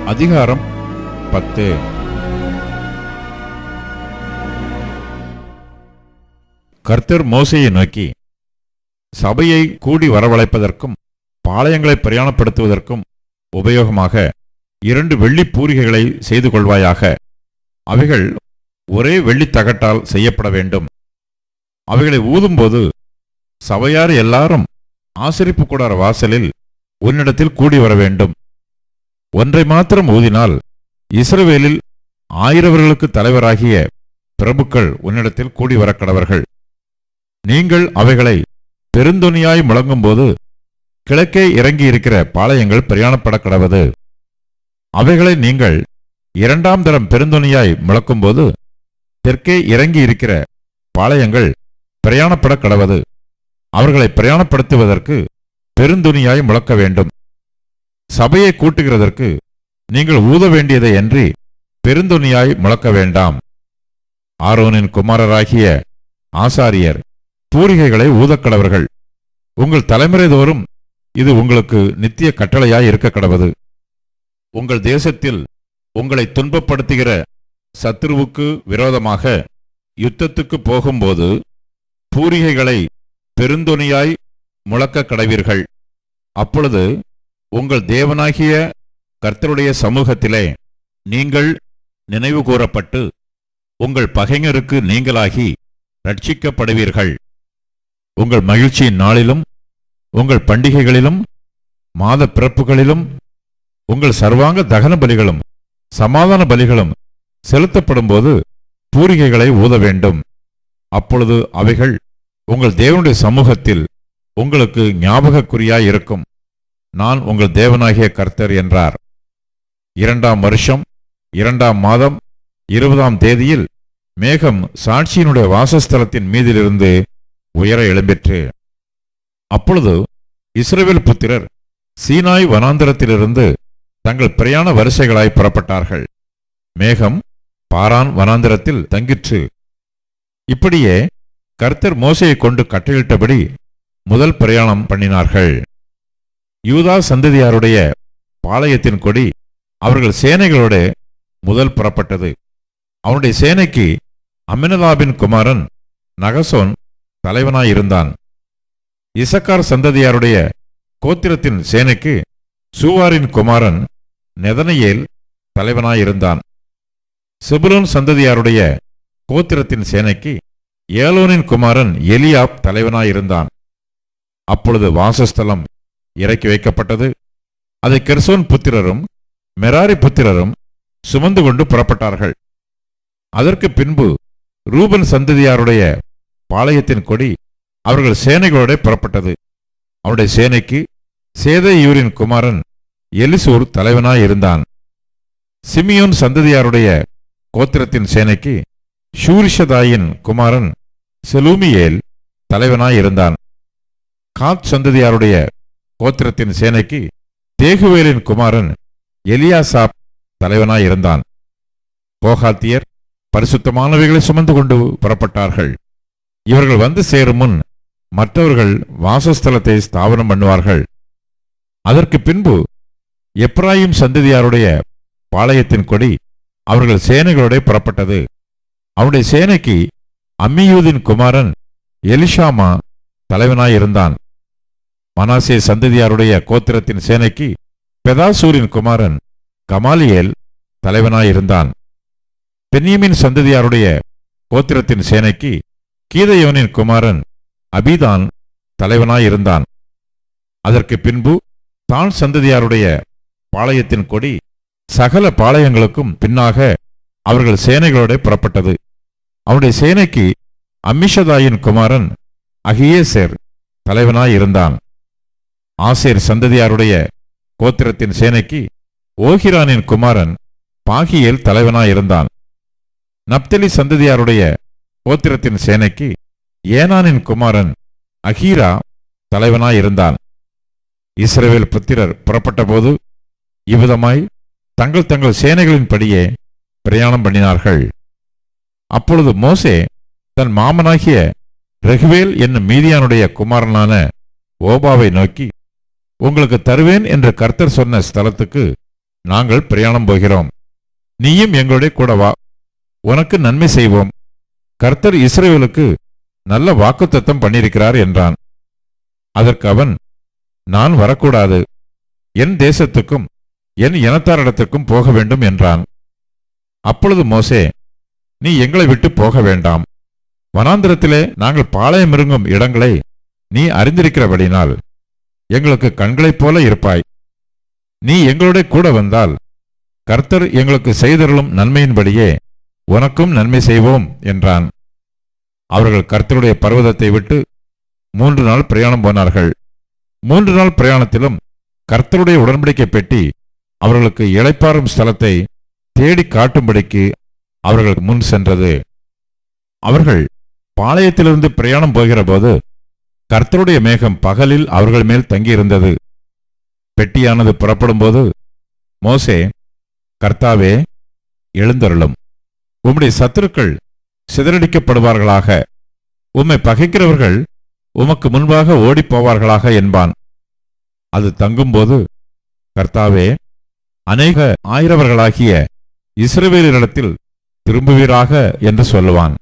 அதிகாரம் 10. கர்த்தர் மோசேயை நோக்கி, சபையை கூடி வரவழைப்பதற்கும் பாளையங்களை பிரயாணப்படுத்துவதற்கும் உபயோகமாக 2 வெள்ளிப் பூரிகைகளை செய்து கொள்வாயாக. அவைகள் ஒரே வெள்ளித் தகட்டால் செய்யப்பட வேண்டும். அவைகளை ஊதும்போது சபையார் எல்லாரும் ஆசரிப்பு கூடார வாசலில் உன்னிடத்தில் கூடி வர வேண்டும். ஒன்றை மாத்திரம் ஊதினால் இஸ்ரவேலில் 1000 தலைவராகிய பிரபுக்கள் உன்னிடத்தில் கூடி வரக்கடவர்கள். நீங்கள் அவைகளை பெருந்தொனியாய் முழங்கும்போது கிழக்கே இறங்கியிருக்கிற பாளையங்கள் பிரயாணப்பட கடவது. அவைகளை நீங்கள் 2ஆம் தரம் பெருந்தொனியாய் முழக்கும்போது தெற்கே இறங்கியிருக்கிற பாளையங்கள் பிரயாணப்பட கடவது. அவர்களை பிரயாணப்படுத்துவதற்கு பெருந்தொனியாய் முழக்க வேண்டும். சபையை கூட்டுகிறதற்கு நீங்கள் ஊத வேண்டியதை அன்றி பெருந்தொனியாய் முழக்க வேண்டாம். ஆரோனின் குமாரராகிய ஆசாரியர் பூரிகைகளை ஊதக்கடவர்கள். உங்கள் தலைமுறை தோறும் இது உங்களுக்கு நித்திய கட்டளையாய் இருக்க கடவது. உங்கள் தேசத்தில் உங்களை துன்பப்படுத்துகிற சத்துருவுக்கு விரோதமாக யுத்தத்துக்கு போகும்போது பூரிகைகளை பெருந்தொனியாய் முழக்க கடவீர்கள். அப்பொழுது உங்கள் தேவனாகிய கர்த்தருடைய சமூகத்திலே நீங்கள் நினைவு கூறப்பட்டு உங்கள் பகைஞருக்கு நீங்களாகி ரட்சிக்கப்படுவீர்கள். உங்கள் மகிழ்ச்சியின் நாளிலும் உங்கள் பண்டிகைகளிலும் மாத பிறப்புகளிலும் உங்கள் சர்வாங்க தகன பலிகளும் சமாதான பலிகளும் செலுத்தப்படும்போது பூரிகைகளை ஊத வேண்டும். அப்பொழுது அவைகள் உங்கள் தேவனுடைய சமூகத்தில் உங்களுக்கு ஞாபகக்குறியாயிருக்கும். நான் உங்கள் தேவனாகிய கர்த்தர் என்றார். 2ஆம் வருஷம் 2ஆம் மாதம் 20ஆம் தேதியில் மேகம் சாட்சியினுடைய வாசஸ்தலத்தின் மீதிலிருந்து உயர எழும்பிற்று. அப்பொழுது இஸ்ரவேல் புத்திரர் சீனாய் வனாந்தரத்திலிருந்து தங்கள் பிரயாண வரிசைகளாய் புறப்பட்டார்கள். மேகம் பாரான் வனாந்தரத்தில் தங்கிற்று. இப்படியே கர்த்தர் மோசேயை கொண்டு கட்டளையிட்டபடி முதல் பிரயாணம் பண்ணினார்கள். யூதா சந்ததியாருடைய பாளையத்தின் கொடி அவர்கள் சேனைகளோட முதல் புறப்பட்டது. அவனுடைய சேனைக்கு அம்மினதாபின் குமாரன் நகசோன் தலைவனாயிருந்தான். இசக்கார் சந்ததியாருடைய கோத்திரத்தின் சேனைக்கு சூவாரின் குமாரன் நெதனையேல் தலைவனாயிருந்தான். செபுலோன் சந்ததியாருடைய கோத்திரத்தின் சேனைக்கு ஏலோனின் குமாரன் எலியாப் தலைவனாயிருந்தான். அப்பொழுது வாசஸ்தலம் இறக்கி வைக்கப்பட்டது. அதை கெர்சோன் புத்திரரும் மெராரி புத்திரரும் சுமந்து கொண்டு புறப்பட்டார்கள். அதற்கு பின்பு ரூபன் சந்ததியாருடைய பாளையத்தின் கொடி அவர்கள் சேனைகளோட புறப்பட்டது. அவருடைய சேனைக்கு சேதேயூரின் குமாரன் எலிசூர் தலைவனாயிருந்தான். சிமியோன் சந்ததியாருடைய கோத்திரத்தின் சேனைக்கு ஷூரிஷதாயின் குமாரன் செலூமியேல் தலைவனாயிருந்தான். காத் சந்ததியாருடைய கோத்திரத்தின் சேனைக்கு தேகுவேலின் குமாரன் எலியாசாப் தலைவனாயிருந்தான். கோகாத்தியர் பரிசுத்தமானவைகளை சுமந்து கொண்டு புறப்பட்டார்கள். இவர்கள் வந்து சேரும் முன் மற்றவர்கள் வாசஸ்தலத்தை ஸ்தாபனம் பண்ணுவார்கள். அதற்கு பின்பு எப்ராயிம் சந்ததியாருடைய பாளையத்தின் கொடி அவர்கள் சேனைகளோட புறப்பட்டது. அவனுடைய சேனைக்கு அம்மியூதின் குமாரன் எலிஷாமா தலைவனாயிருந்தான். மனாசே சந்ததியாருடைய கோத்திரத்தின் சேனைக்கு பெதாசூரின் குமாரன் கமாலியேல் தலைவனாயிருந்தான். பென்யமின் சந்ததியாருடைய கோத்திரத்தின் சேனைக்கு கீதையோனின் குமாரன் அபிதான் தலைவனாயிருந்தான். அதற்கு பின்பு தான் சந்ததியாருடைய பாளையத்தின் கொடி சகல பாளையங்களுக்கும் பின்னாக அவர்கள் சேனைகளோட புறப்பட்டது. அவனுடைய சேனைக்கு அம்மிஷதாயின் குமாரன் அகியேசேர் தலைவனாயிருந்தான். ஆசேர் சந்ததியாருடைய கோத்திரத்தின் சேனைக்கு ஓகிரானின் குமாரன் பாகியேல் தலைவனாயிருந்தான். நப்தலி சந்ததியாருடைய கோத்திரத்தின் சேனைக்கு ஏனானின் குமாரன் அகீரா தலைவனாயிருந்தான். இஸ்ரவேல் புத்திரர் புறப்பட்டபோது இவ்விதமாய் தங்கள் தங்கள் சேனைகளின்படியே பிரயாணம் பண்ணினார்கள். அப்பொழுது மோசே தன் மாமனாகிய ரெகுவேல் என்னும் மீதியானுடைய குமாரனான ஓபாவை நோக்கி, உங்களுக்கு தருவேன் என்று கர்த்தர் சொன்ன ஸ்தலத்துக்கு நாங்கள் பிரயாணம் போகிறோம். நீயும் எங்களுடைய கூட வா, உனக்கு நன்மை செய்வோம். கர்த்தர் இஸ்ரவேலுக்கு நல்ல வாக்குத்தத்தம் பண்ணியிருக்கிறார் என்றான். அதற்கு அவன், நான் வரக்கூடாது, என் தேசத்துக்கும் என் இனத்தாரிடத்திற்கும் போக வேண்டும் என்றான். அப்பொழுது மோசே, நீ எங்களை விட்டு போக வேண்டாம். வனாந்திரத்திலே நாங்கள் பாளையம் இறங்கும் இடங்களை நீ அறிந்திருக்கிறபடினால் எங்களுக்கு கண்களைப் போல இருப்பாய். நீ எங்களுடைய கூட வந்தால் கர்த்தர் எங்களுக்கு செய்தருளும் நன்மையின்படியே உனக்கும் நன்மை செய்வோம் என்றான். அவர்கள் கர்த்தருடைய பர்வதத்தை விட்டு 3 நாள் பிரயாணம் போனார்கள். 3 நாள் பிரயாணத்திலும் கர்த்தருடைய உடன்படிக்கை பெட்டி அவர்களுக்கு இளைப்பாறும் ஸ்தலத்தை தேடி காட்டும்படிக்கு அவர்கள் முன் சென்றது. அவர்கள் பாளையத்திலிருந்து பிரயாணம் போகிற போது கர்த்தருடைய மேகம் பகலில் அவர்கள் மேல் தங்கியிருந்தது. பெட்டியானது புறப்படும்போது மோசே, கர்த்தாவே, எழுந்தருளும், உம்முடைய சத்துருக்கள் சிதறடிக்கப்படுவார்களாக, உம்மை பகைக்கிறவர்கள் உமக்கு முன்பாக ஓடிப்போவார்களாக என்பான். அது தங்கும்போது, கர்த்தாவே, அநேக ஆயிரவர்களாகிய இஸ்ரவேலரிடத்தில் திரும்புவீராக என்று சொல்லுவான்.